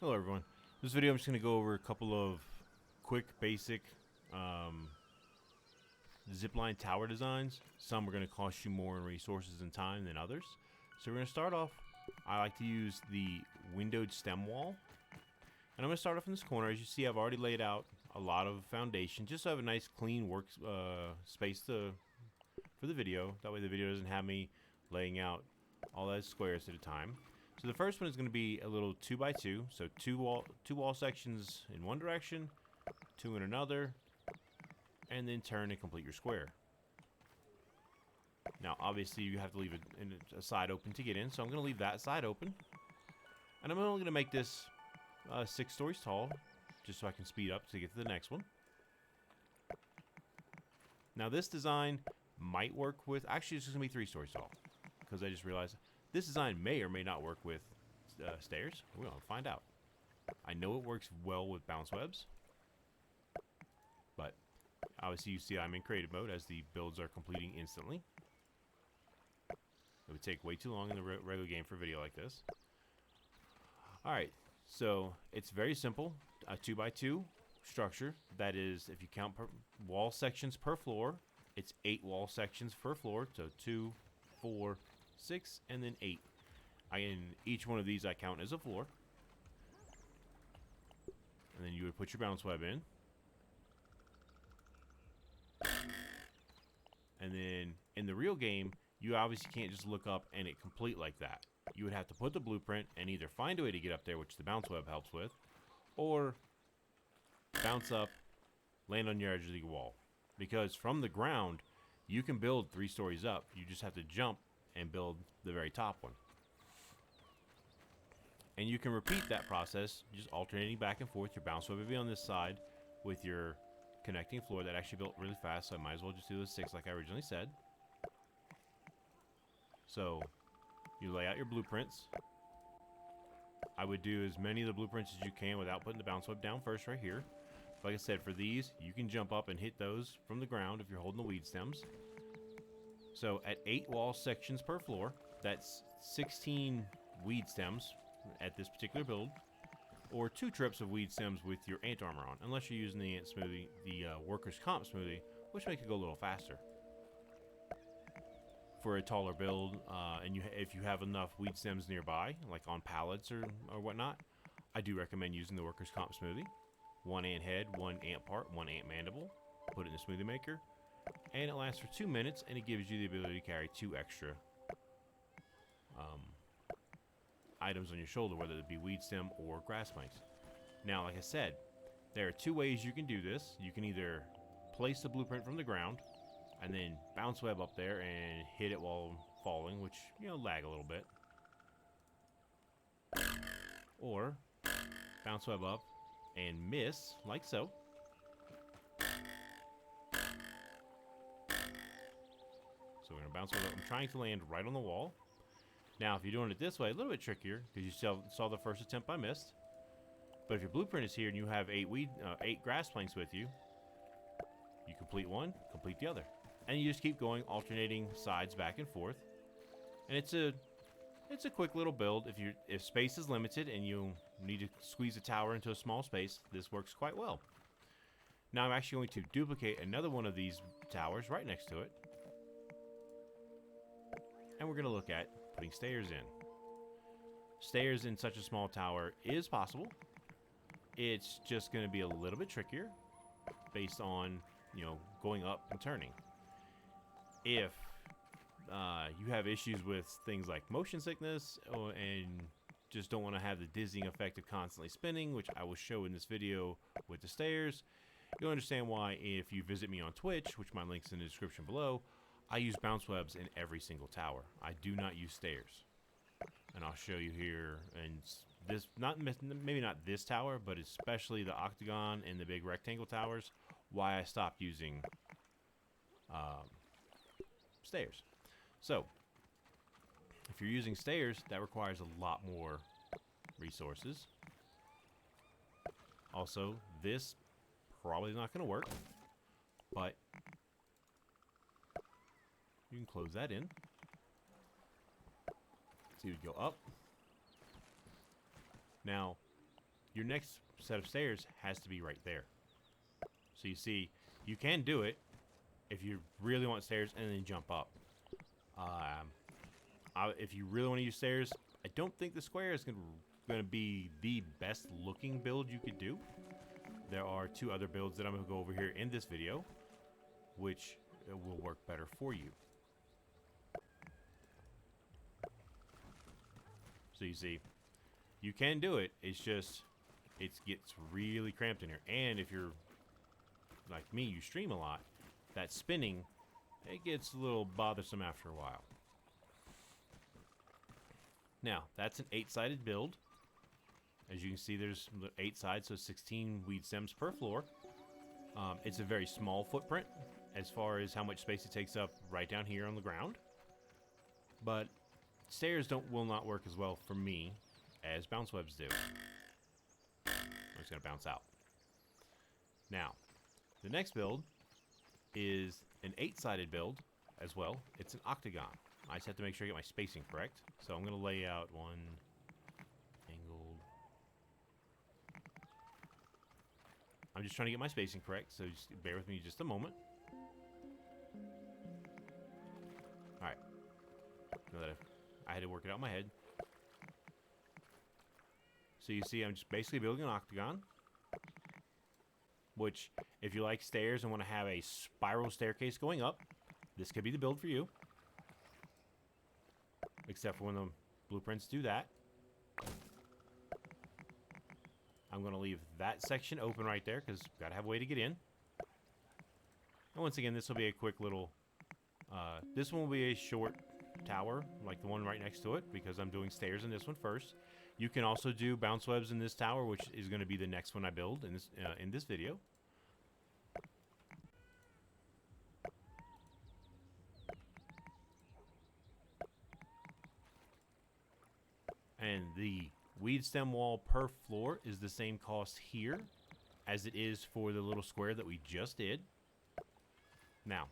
Hello everyone. This video I'm just going to go over a couple of quick basic zipline tower designs. Some are going to cost you more in resources and time than others. So we're going to start off, I like to use the windowed stem wall. And I'm going to start off in this corner. As you see, I've already laid out a lot of foundation just so I have a nice clean work space for the video. That way the video doesn't have me laying out all those squares at a time. So the first one is going to be a little 2x2, so two wall sections in one direction, two in another, and then turn and complete your square. Now obviously you have to leave a side open to get in, so I'm going to leave that side open. And I'm only going to make this 6 stories tall, just so I can speed up to get to the next one. Now this design might work with, actually it's just going to be 3 stories tall, because I just realized this design may or may not work with stairs. We're going to find out. I know it works well with bounce webs, but obviously you see I'm in creative mode as the builds are completing instantly. It would take way too long in the regular game for a video like this. Alright, so it's very simple. A 2x2 structure. That is, if you count wall sections per floor, it's 8 wall sections per floor. So 2, 4, 6, and then 8. In each one of these I count as a floor. And then you would put your bounce web in. And then in the real game, you obviously can't just look up and it complete like that. You would have to put the blueprint and either find a way to get up there, which the bounce web helps with, or bounce up, land on your edge of the wall. Because from the ground, you can build 3 stories up. You just have to jump and build the very top one. And you can repeat that process, just alternating back and forth. Your bounce web will be on this side with your connecting floor that actually built really fast, so I might as well just do the 6 like I originally said. So you lay out your blueprints. I would do as many of the blueprints as you can without putting the bounce web down first right here. Like I said, for these, you can jump up and hit those from the ground if you're holding the weed stems. So at 8 wall sections per floor, that's 16 weed stems at this particular build, or 2 trips of weed stems with your ant armor on, unless you're using the ant smoothie, the workers' comp smoothie, which makes it go a little faster. For a taller build, and if you have enough weed stems nearby, like on pallets or whatnot, I do recommend using the workers' comp smoothie. 1 ant head, 1 ant part, 1 ant mandible. Put it in the smoothie maker, and it lasts for 2 minutes, and it gives you the ability to carry 2 extra items on your shoulder, whether it be weed stem or grass planks. Now, like I said, there are 2 ways you can do this. You can either place the blueprint from the ground and then bounce web up there and hit it while falling, which, you know, lag a little bit. Or bounce web up and miss, like so. So we're going to bounce web up. I'm trying to land right on the wall. Now, if you're doing it this way, a little bit trickier, because you saw the first attempt I missed. But if your blueprint is here and you have 8 grass planks with you, you complete one, complete the other. And you just keep going, alternating sides back and forth. And it's a quick little build. If space is limited and you need to squeeze a tower into a small space, this works quite well. Now I'm actually going to duplicate another one of these towers right next to it. And we're going to look at putting stairs in. Stairs in such a small tower is possible. It's just going to be a little bit trickier based on, you know, going up and turning. If you have issues with things like motion sickness and just don't want to have the dizzying effect of constantly spinning, which I will show in this video with the stairs, you'll understand why if you visit me on Twitch, which my link's in the description below, I use bounce webs in every single tower. I do not use stairs. And I'll show you here, and this, maybe not this tower, but especially the Octagon and the big rectangle towers, why I stopped using stairs. So, if you're using stairs, that requires a lot more resources. Also, this probably not going to work, but you can close that in. So you would go up. Now, your next set of stairs has to be right there. So you see, you can do it if you really want stairs and then jump up. If you really want to use stairs, I don't think the square is going to be the best looking build you could do. There are 2 other builds that I'm going to go over here in this video, which will work better for you. So you see, you can do it. It's just, it gets really cramped in here. And if you're like me, you stream a lot, that spinning, it gets a little bothersome after a while. Now, that's an 8-sided build. As you can see, there's 8 sides, so 16 weed stems per floor. It's a very small footprint as far as how much space it takes up right down here on the ground. But stairs will not work as well for me as bounce webs do. I'm just going to bounce out. Now, the next build is an 8-sided build as well. It's an octagon. I just have to make sure I get my spacing correct. So I'm going to lay out one angled. I'm just trying to get my spacing correct, so just bear with me just a moment. Alright. Now that I had to work it out in my head. So you see, I'm just basically building an octagon. Which, if you like stairs and want to have a spiral staircase going up, this could be the build for you. Except for when the blueprints do that. I'm going to leave that section open right there because got to have a way to get in. And once again, this will be a quick little... this one will be a short tower, like the one right next to it, because I'm doing stairs in this one first. You can also do bounce webs in this tower, which is going to be the next one I build in this video. And the weed stem wall per floor is the same cost here as it is for the little square that we just did. Now,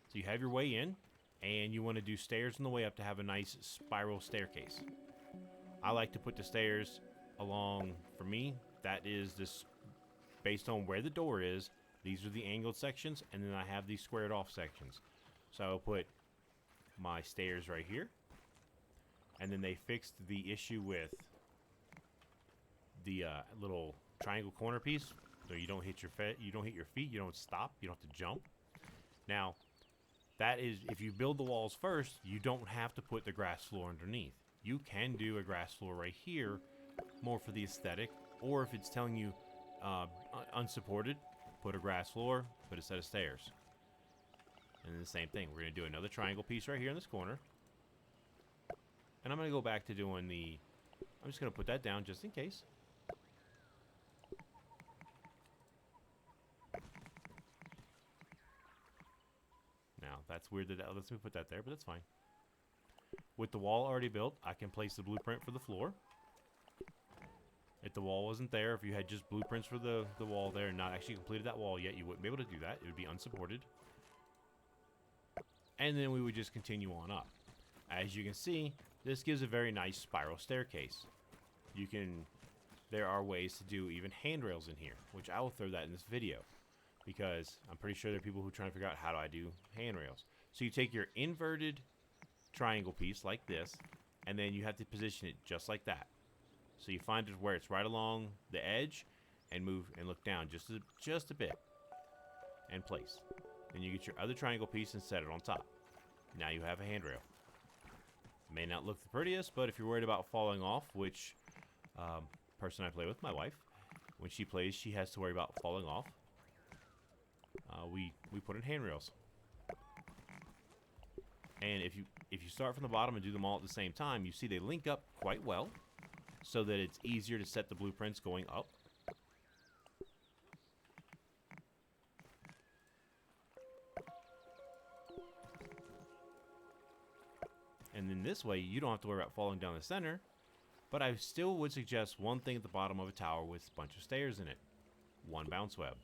so you have your way in, and you want to do stairs on the way up to have a nice spiral staircase. I like to put the stairs along, for me, that is this, based on where the door is, these are the angled sections, and then I have these squared off sections. So I'll put my stairs right here. And then they fixed the issue with the little triangle corner piece, so you don't hit your feet, you don't stop, you don't have to jump. Now, that is, if you build the walls first, you don't have to put the grass floor underneath. You can do a grass floor right here, more for the aesthetic, or if it's telling you unsupported, put a grass floor, put a set of stairs. And then the same thing, we're going to do another triangle piece right here in this corner. And I'm going to go back to doing the... I'm just going to put that down just in case. Now, that's weird that lets me put that there, but that's fine. With the wall already built, I can place the blueprint for the floor. If the wall wasn't there, if you had just blueprints for the wall there and not actually completed that wall yet, you wouldn't be able to do that. It would be unsupported. And then we would just continue on up. As you can see, this gives a very nice spiral staircase. There are ways to do even handrails in here, which I will throw that in this video, because I'm pretty sure there are people who are trying to figure out how do I do handrails. So you take your inverted triangle piece like this, and then you have to position it just like that. So you find it where it's right along the edge, and move and look down just a bit, and place. Then you get your other triangle piece and set it on top. Now you have a handrail. May not look the prettiest, but if you're worried about falling off, which person I play with, my wife, when she plays, she has to worry about falling off. We put in handrails. And if you start from the bottom and do them all at the same time, you see they link up quite well, so that it's easier to set the blueprints going up. And then this way, you don't have to worry about falling down the center. But I still would suggest one thing at the bottom of a tower with a bunch of stairs in it. One bounce web.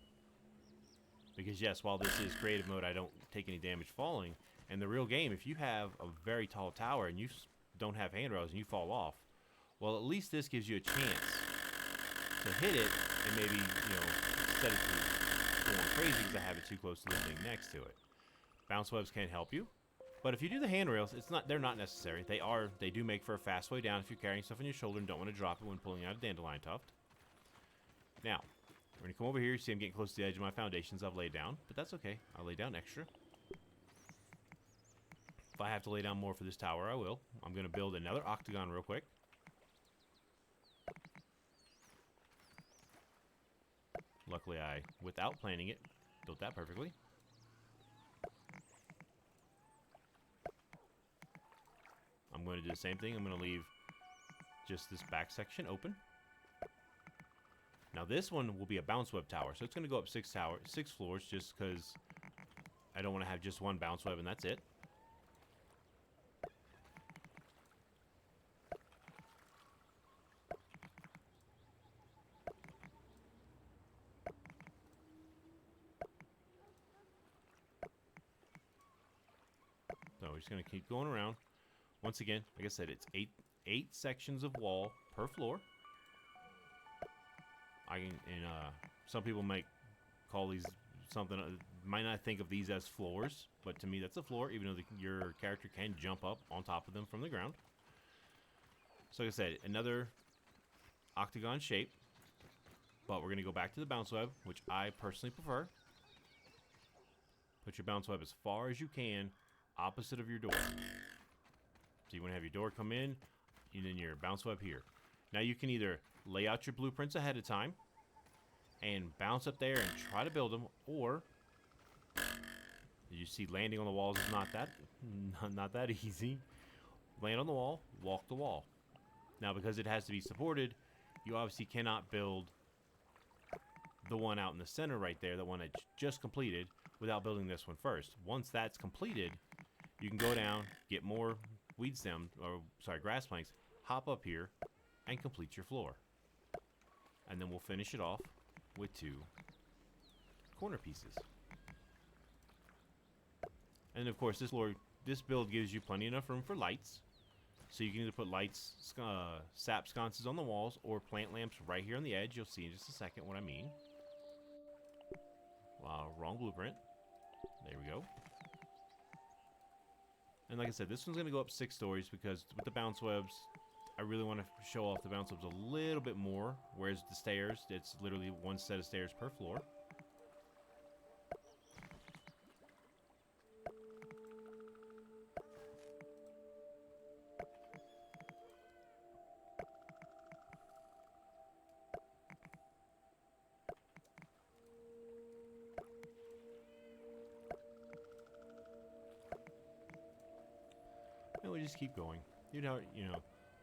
Because yes, while this is creative mode, I don't take any damage falling. In the real game, if you have a very tall tower and you don't have handrails and you fall off, well, at least this gives you a chance to hit it and maybe, set it to going crazy because I have it too close to the thing next to it. Bounce webs can help you, but if you do the handrails, they're not necessary. They do make for a fast way down if you're carrying stuff on your shoulder and don't want to drop it when pulling out a dandelion tuft. Now, we're going to come over here. You see I'm getting close to the edge of my foundations I've laid down, but that's okay. I'll lay down extra. If I have to lay down more for this tower, I will. I'm going to build another octagon real quick. Luckily, without planning it, built that perfectly. I'm going to do the same thing. I'm going to leave just this back section open. Now this one will be a bounce web tower, so it's going to go up 6 floors just because I don't want to have just one bounce web and that's it. So we're just going to keep going around. Once again, like I said, it's eight sections of wall per floor. Some people might call these something, might not think of these as floors, but to me that's a floor, even though your character can jump up on top of them from the ground. So like I said, another octagon shape, but we're going to go back to the bounce web, which I personally prefer. Put your bounce web as far as you can opposite of your door. So you want to have your door come in, and then your bounce web here. Now you can either lay out your blueprints ahead of time and bounce up there and try to build them, or you see landing on the walls is not that easy. Land on the wall, walk the wall. Now because it has to be supported, you obviously cannot build the one out in the center right there, the one I just completed, without building this one first. Once that's completed, you can go down, get more grass planks, hop up here, and complete your floor. And then we'll finish it off with 2 corner pieces. And of course, this build gives you plenty enough room for lights. So you can either put lights, sap sconces on the walls, or plant lamps right here on the edge. You'll see in just a second what I mean. Wow, wrong blueprint. There we go. And like I said, this one's going to go up 6 stories because with the bounce webs, I really want to show off the bounce webs a little bit more, whereas the stairs, it's literally 1 set of stairs per floor. And we just keep going.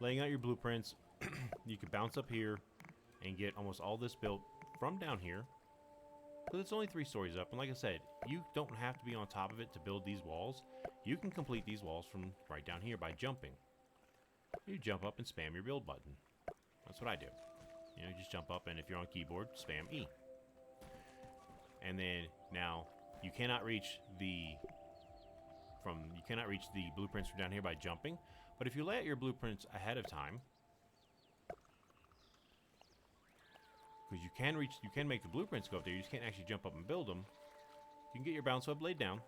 Laying out your blueprints, you can bounce up here and get almost all this built from down here. Because it's only 3 stories up, and like I said, you don't have to be on top of it to build these walls. You can complete these walls from right down here by jumping. You jump up and spam your build button. That's what I do. You just jump up, and if you're on keyboard, spam E. And then now you cannot reach the blueprints from down here by jumping. But if you lay out your blueprints ahead of time, because you can make the blueprints go up there, you just can't actually jump up and build them. You can get your bounce web laid down,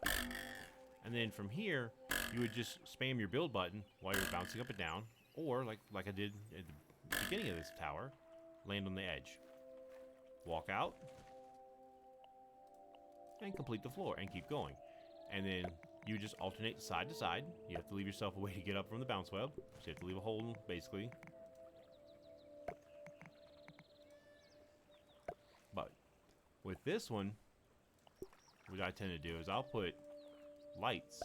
and then from here, you would just spam your build button while you're bouncing up and down, or like I did at the beginning of this tower, land on the edge, walk out, and complete the floor, and keep going. And then you just alternate side to side. You have to leave yourself a way to get up from the bounce web. So you have to leave a hole, basically. But with this one, what I tend to do is I'll put lights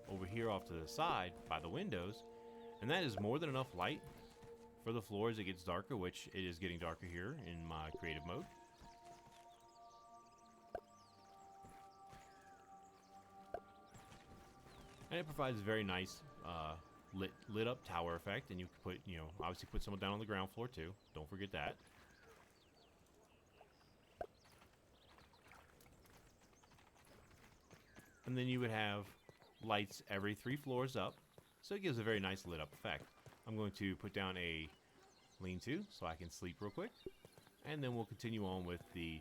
over here off to the side by the windows. And that is more than enough light for the floor as it gets darker, which it is getting darker here in my creative mode. And it provides a very nice lit up tower effect, and you can put, obviously put someone down on the ground floor too. Don't forget that. And then you would have lights every 3 floors up, so it gives a very nice lit up effect. I'm going to put down a lean-to so I can sleep real quick. And then we'll continue on with the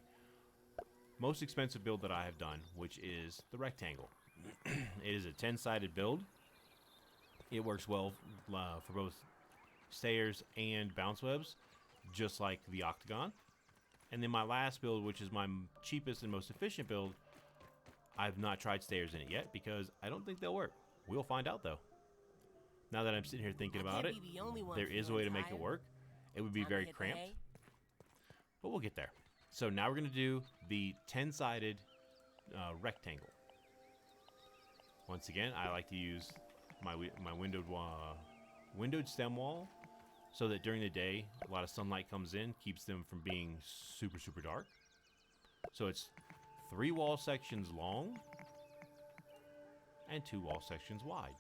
most expensive build that I have done, which is the rectangle. It is a 10-sided build. It works well for both stairs and bounce webs, just like the Octagon. And then my last build, which is my cheapest and most efficient build, I've not tried stairs in it yet because I don't think they'll work. We'll find out though. Now that I'm sitting here thinking about it, there is a way to make it work. It would be very cramped, but we'll get there. So now we're going to do the 10-sided rectangle. Once again, I like to use my windowed stem wall so that during the day, a lot of sunlight comes in, keeps them from being super, super dark. So it's 3 wall sections long and 2 wall sections wide.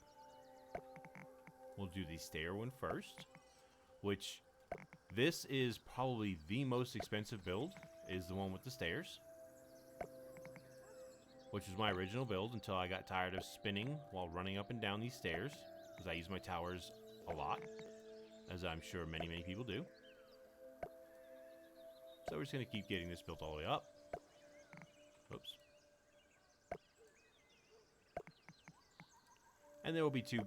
We'll do the stair one first, which this is probably the most expensive build, is the one with the stairs, which was my original build until I got tired of spinning while running up and down these stairs, because I use my towers a lot, as I'm sure many, many people do. So we're just going to keep getting this built all the way up. Oops. And there will be two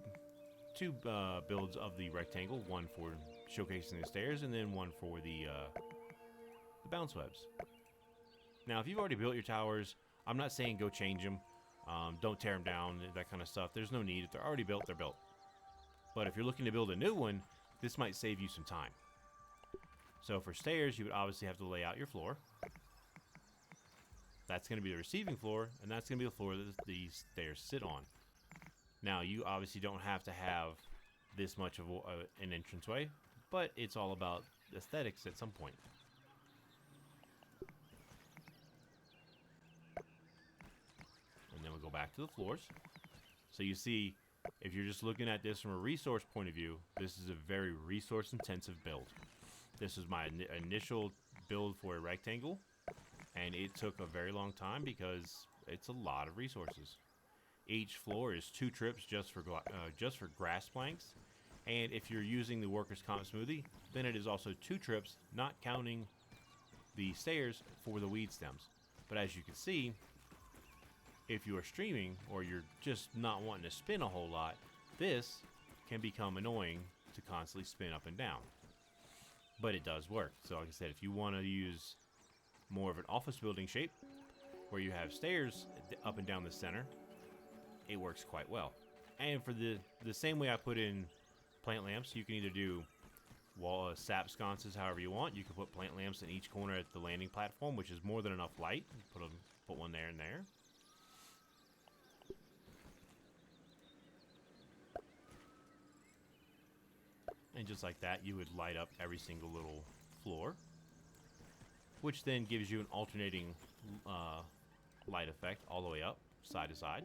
builds of the rectangle, one for showcasing the stairs and then one for the bounce webs. Now, if you've already built your towers, I'm not saying go change them. Don't tear them down, that kind of stuff. There's no need. If they're already built, they're built. But if you're looking to build a new one, this might save you some time. So for stairs, you would obviously have to lay out your floor. That's going to be the receiving floor, and that's going to be the floor that the stairs sit on. Now, you obviously don't have to have this much of an entranceway, but it's all about aesthetics at some point. And then we go back to the floors. So you see, if you're just looking at this from a resource point of view, this is a very resource-intensive build. This is my initial build for a rectangle, and it took a very long time because it's a lot of resources. Each floor is 2 trips just for grass planks, and if you're using the workers' comp smoothie, then it is also 2 trips, not counting the stairs, for the weed stems. But as you can see, if you are streaming or you're just not wanting to spin a whole lot, this can become annoying to constantly spin up and down. But it does work. So like I said, if you want to use more of an office building shape where you have stairs up and down the center, it works quite well. And for the same way I put in plant lamps, you can either do wall sap sconces however you want. You can put plant lamps in each corner at the landing platform, which is more than enough light. Put one there and there. And just like that, you would light up every single little floor, which then gives you an alternating light effect all the way up, side to side.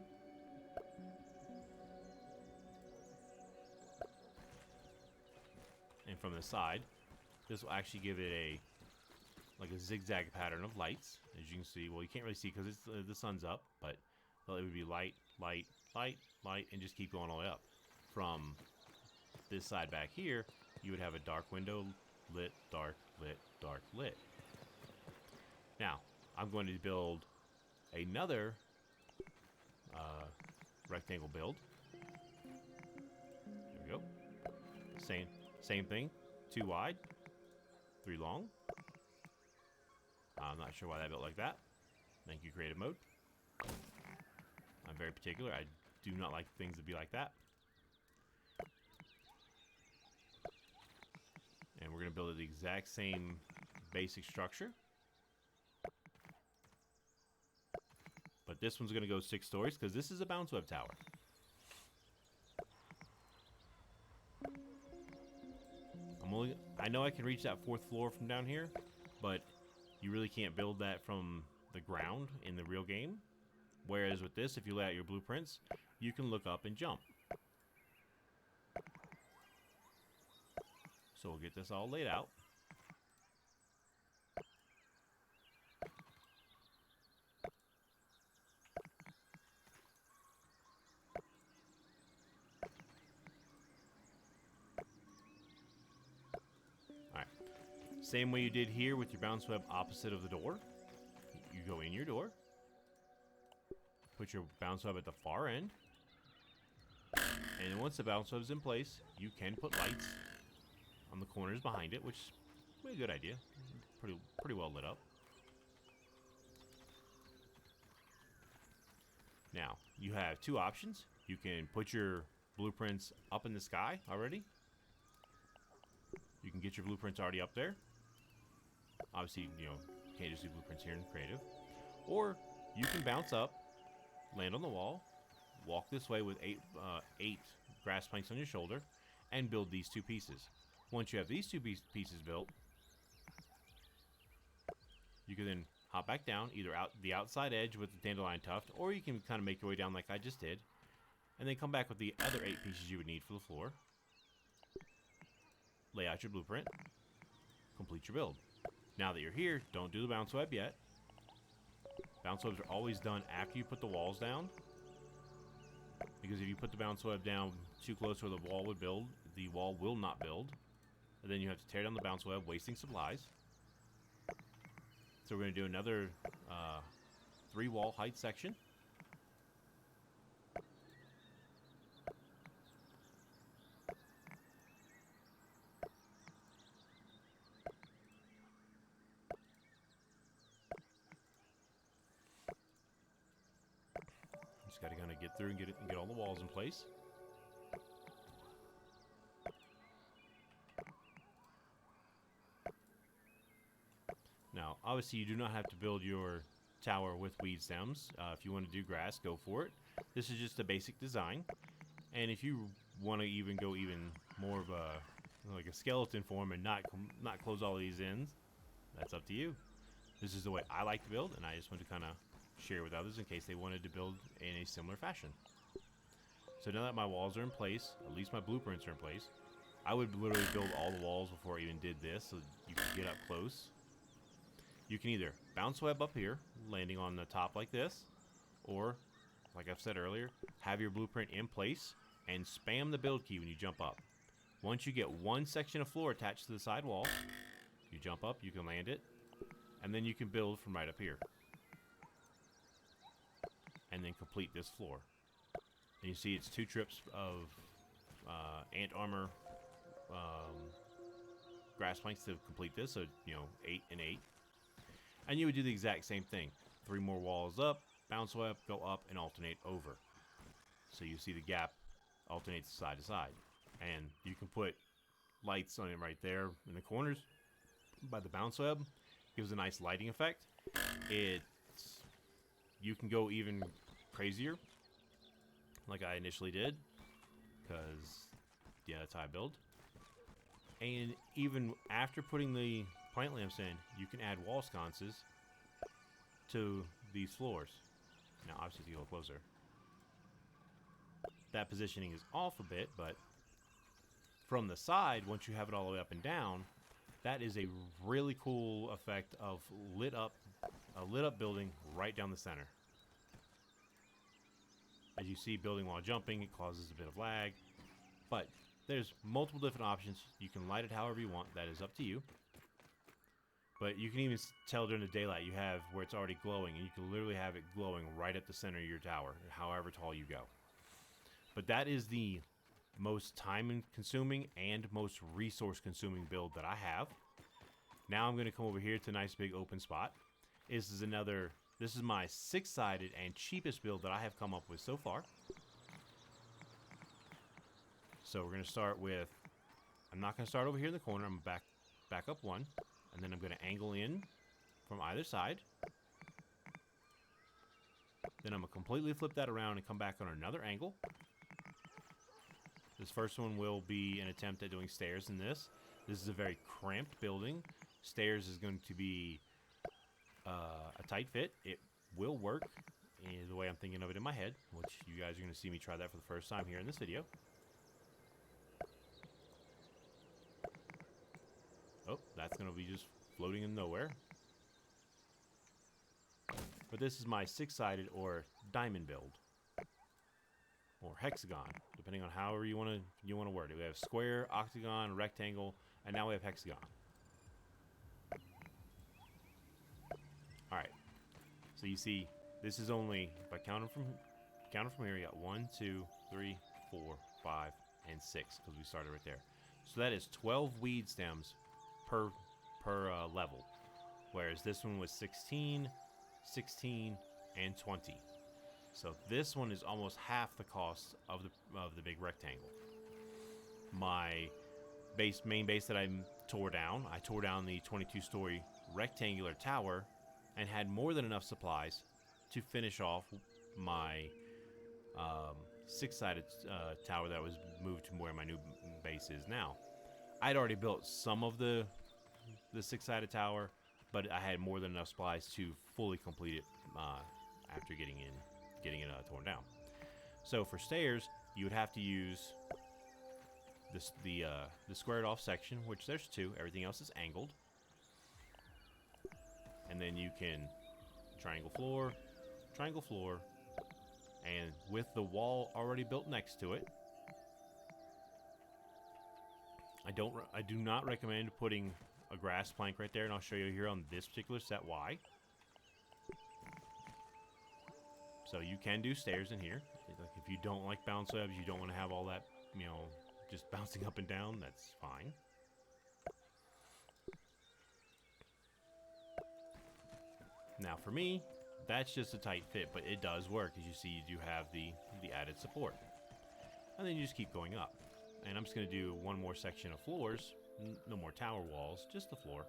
And from the side, this will actually give it like a zigzag pattern of lights. As you can see, well, you can't really see because the sun's up, but it would be light, light, light, light, and just keep going all the way up. From this side back here, you would have a dark window, lit, dark, lit, dark, lit. Now, I'm going to build another rectangle build. There we go. Same thing. 2 wide, 3 long. I'm not sure why that built like that. Thank you, creative mode. I'm very particular. I do not like things to be like that. And we're going to build the exact same basic structure. But this one's going to go 6 stories because this is a bounce web tower. I know I can reach that 4th floor from down here, but you really can't build that from the ground in the real game. Whereas with this, if you lay out your blueprints, you can look up and jump. So we'll get this all laid out. Same way you did here with your bounce web opposite of the door. You go in your door, put your bounce web at the far end, and then once the bounce web's in place, you can put lights on the corners behind it, which is a good idea. Pretty well lit up. Now, you have two options. You can put your blueprints up in the sky already. You can get your blueprints already up there. Obviously, you can't just do blueprints here in creative. Or you can bounce up, land on the wall, walk this way with eight grass planks on your shoulder, and build these two pieces. Once you have these two pieces built, you can then hop back down, either out the outside edge with the dandelion tuft, or you can kind of make your way down like I just did, and then come back with the other 8 pieces you would need for the floor. Lay out your blueprint, complete your build. Now that you're here, don't do the bounce web yet. Bounce webs are always done after you put the walls down, because if you put the bounce web down too close where the wall would build, the wall will not build, and then you have to tear down the bounce web, wasting supplies. So we're going to do another 3 wall height section. Just got to kind of get through and get all the walls in place. Now, obviously, you do not have to build your tower with weed stems. If you want to do grass, go for it. This is just a basic design. And if you want to even go even more of a skeleton form and not close all these ends, that's up to you. This is the way I like to build, and I just want to kind of share with others in case they wanted to build in a similar fashion. So now that my walls are in place, at least my blueprints are in place, I would literally build all the walls before I even did this so you can get up close. You can either bounce web up here, landing on the top like this, or, like I've said earlier, have your blueprint in place and spam the build key when you jump up. Once you get one section of floor attached to the side wall, you jump up, you can land it, and then you can build from right up here. And then complete this floor. And you see it's 2 trips of ant armor grass planks to complete this, so 8 and 8. And you would do the exact same thing. 3 more walls up, bounce web, go up, and alternate over. So you see the gap alternates side to side. And you can put lights on it right there in the corners by the bounce web. Gives a nice lighting effect. You can go even crazier, like I initially did, because, yeah, that's how I build. And even after putting the plant lamps in, you can add wall sconces to these floors. Now, obviously, if you go closer, that positioning is off a bit, but from the side, once you have it all the way up and down, that is a really cool effect of a lit up building right down the center. As you see, building while jumping, it causes a bit of lag, but there's multiple different options. You can light it however you want. That is up to you. But you can even tell during the daylight you have where it's already glowing, and you can literally have it glowing right at the center of your tower, however tall you go. But that is the most time-consuming and most resource-consuming build that I have. Now I'm going to come over here to a nice big open spot. This is my 6-sided and cheapest build that I have come up with so far. So we're going to start with, I'm not going to start over here in the corner. I'm going to back up 1. And then I'm going to angle in from either side. Then I'm going to completely flip that around and come back on another angle. This first one will be an attempt at doing stairs in this. This is a very cramped building. Stairs is going to be a tight fit. It will work the way I'm thinking of it in my head, which you guys are going to see me try that for the first time here in this video. Oh, that's going to be just floating in nowhere. But this is my 6-sided or diamond build, or hexagon, depending on however you want to word it. We have square, octagon, rectangle, and now we have hexagon. So you see, this is only, if I count them from here, you got 1, 2, 3, 4, 5, and 6, because we started right there. So that is 12 weed stems per level, whereas this one was 16, 16, and 20. So this one is almost half the cost of the big rectangle. My main base that I tore down the 22-story rectangular tower, and had more than enough supplies to finish off my 6-sided tower that was moved to where my new base is now. I'd already built some of the 6-sided tower, but I had more than enough supplies to fully complete it after getting it torn down. So for stairs, you would have to use the squared off section, which there's 2. Everything else is angled. And then you can triangle floor, and with the wall already built next to it, I do not recommend putting a grass plank right there, and I'll show you here on this particular set why. So you can do stairs in here. Like if you don't like bounce webs, you don't want to have all that, just bouncing up and down, that's fine. Now for me, that's just a tight fit, but it does work. As you see, you do have the added support. And then you just keep going up. And I'm just going to do one more section of floors. No more tower walls, just the floor.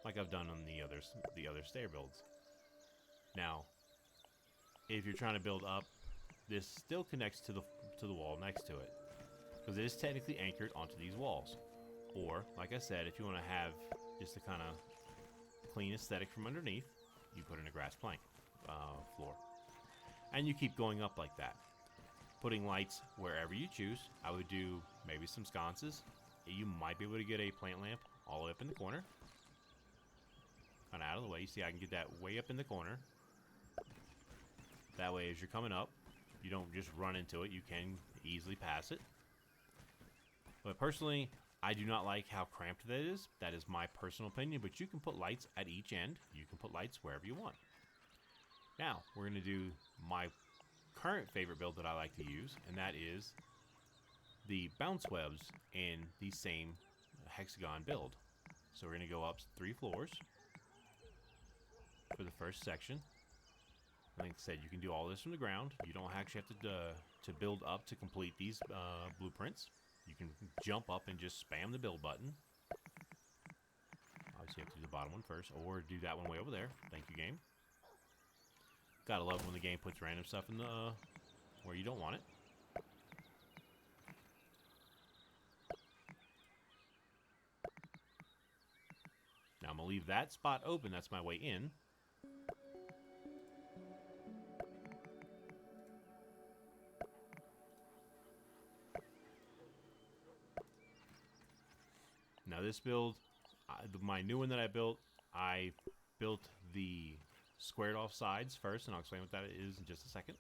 Like I've done on the other stair builds. Now, if you're trying to build up, this still connects to the wall next to it, because it is technically anchored onto these walls. Or, like I said, if you want to have just a kind of clean aesthetic from underneath, you put in a grass plank floor. And you keep going up like that, putting lights wherever you choose. I would do maybe some sconces. You might be able to get a plant lamp all the way up in the corner. Kind of out of the way. You see, I can get that way up in the corner. That way, as you're coming up, you don't just run into it. You can easily pass it. But personally, I do not like how cramped that is. That is my personal opinion, but you can put lights at each end. You can put lights wherever you want. Now, we're going to do my current favorite build that I like to use, and that is the bounce webs in the same hexagon build. So we're going to go up 3 floors for the first section. Like I said, you can do all this from the ground. You don't actually have to build up to complete these blueprints. You can jump up and just spam the build button. Obviously, you have to do the bottom one first, or do that one way over there. Thank you, game. Gotta love when the game puts random stuff in the where you don't want it. Now I'm gonna leave that spot open. That's my way in. Now this build, my new one that I built the squared off sides first, and I'll explain what that is in just a second.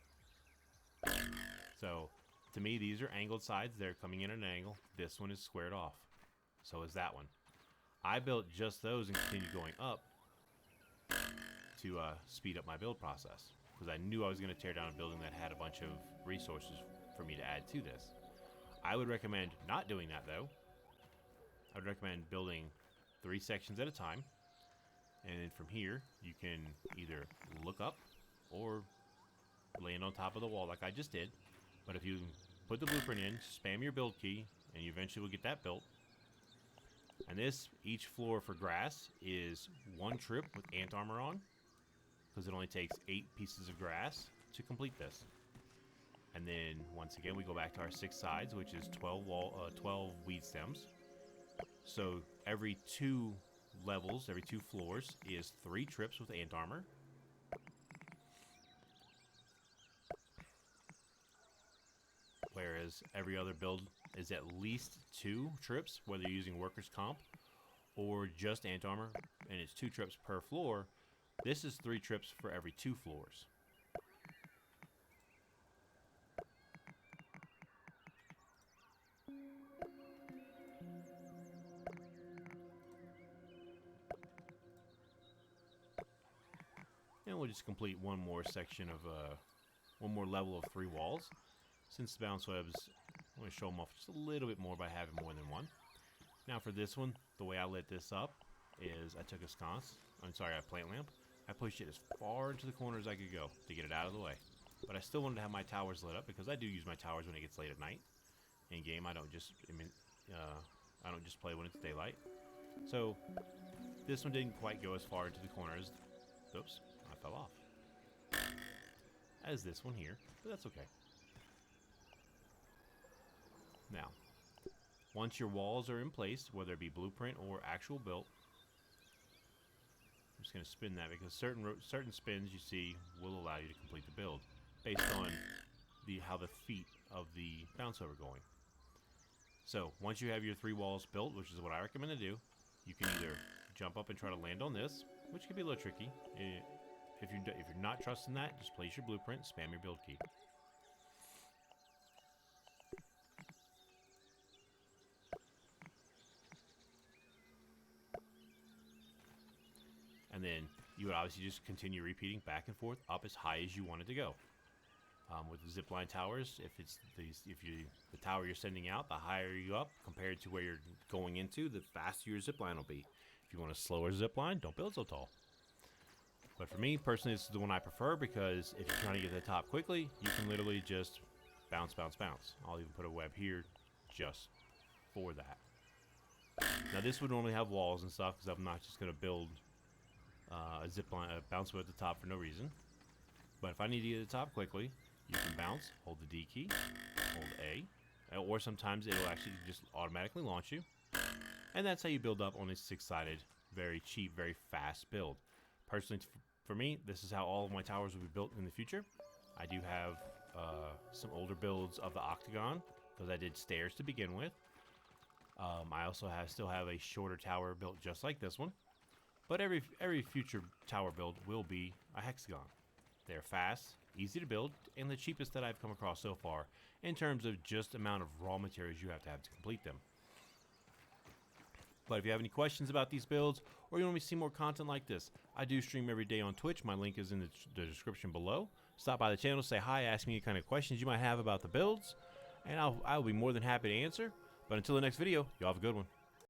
So, to me, these are angled sides. They're coming in at an angle. This one is squared off. So is that one. I built just those and continued going up to speed up my build process, because I knew I was going to tear down a building that had a bunch of resources for me to add to this. I would recommend not doing that, though. I would recommend building 3 sections at a time, and then from here you can either look up or land on top of the wall like I just did. But if you put the blueprint in, spam your build key, and you eventually will get that built. And each floor for grass is 1 trip with ant armor on, because it only takes 8 pieces of grass to complete this. And then once again we go back to our 6 sides, which is 12 weed stems. So every 2 levels, every 2 floors is 3 trips with ant armor. Whereas every other build is at least 2 trips, whether you're using workers' comp or just ant armor, and it's 2 trips per floor. This is 3 trips for every 2 floors. And we'll just complete one more section of, one more level of 3 walls. Since the bounce webs, I'm going to show them off just a little bit more by having more than one. Now for this one, the way I lit this up is I took a plant lamp. I pushed it as far into the corner as I could go to get it out of the way. But I still wanted to have my towers lit up because I do use my towers when it gets late at night. In game, I don't just play when it's daylight. So this one didn't quite go as far into the corner as, oops, I fell off, as this one here, but that's okay. Now, once your walls are in place, whether it be blueprint or actual built, I'm just going to spin that because certain spins you see will allow you to complete the build based on how the feet of the bounce web are going. So once you have your 3 walls built, which is what I recommend to do, you can either jump up and try to land on this, which can be a little tricky. If you're not trusting that, just place your blueprint, spam your build key. And then you would obviously just continue repeating back and forth up as high as you want it to go. With the zipline towers, if the tower you're sending out, the higher you up compared to where you're going into, the faster your zipline will be. If you want a slower zipline, don't build so tall. But for me personally, this is the one I prefer because if you're trying to get to the top quickly, you can literally just bounce, bounce, bounce. I'll even put a web here just for that. Now this would normally have walls and stuff because I'm not just going to build a zipline, a bounce web at the top for no reason. But if I need to get to the top quickly, you can bounce, hold the D key, hold A, or sometimes it'll actually just automatically launch you. And that's how you build up on a 6-sided, very cheap, very fast build. Personally, for me, this is how all of my towers will be built in the future. I do have some older builds of the Octagon because I did stairs to begin with. I also still have a shorter tower built just like this one. But every future tower build will be a Hexagon. They're fast, easy to build, and the cheapest that I've come across so far in terms of just amount of raw materials you have to complete them. But if you have any questions about these builds, or you want me to see more content like this, I do stream every day on Twitch. My link is in the description below. Stop by the channel, say hi, ask me any kind of questions you might have about the builds, and I'll be more than happy to answer. But until the next video, y'all have a good one.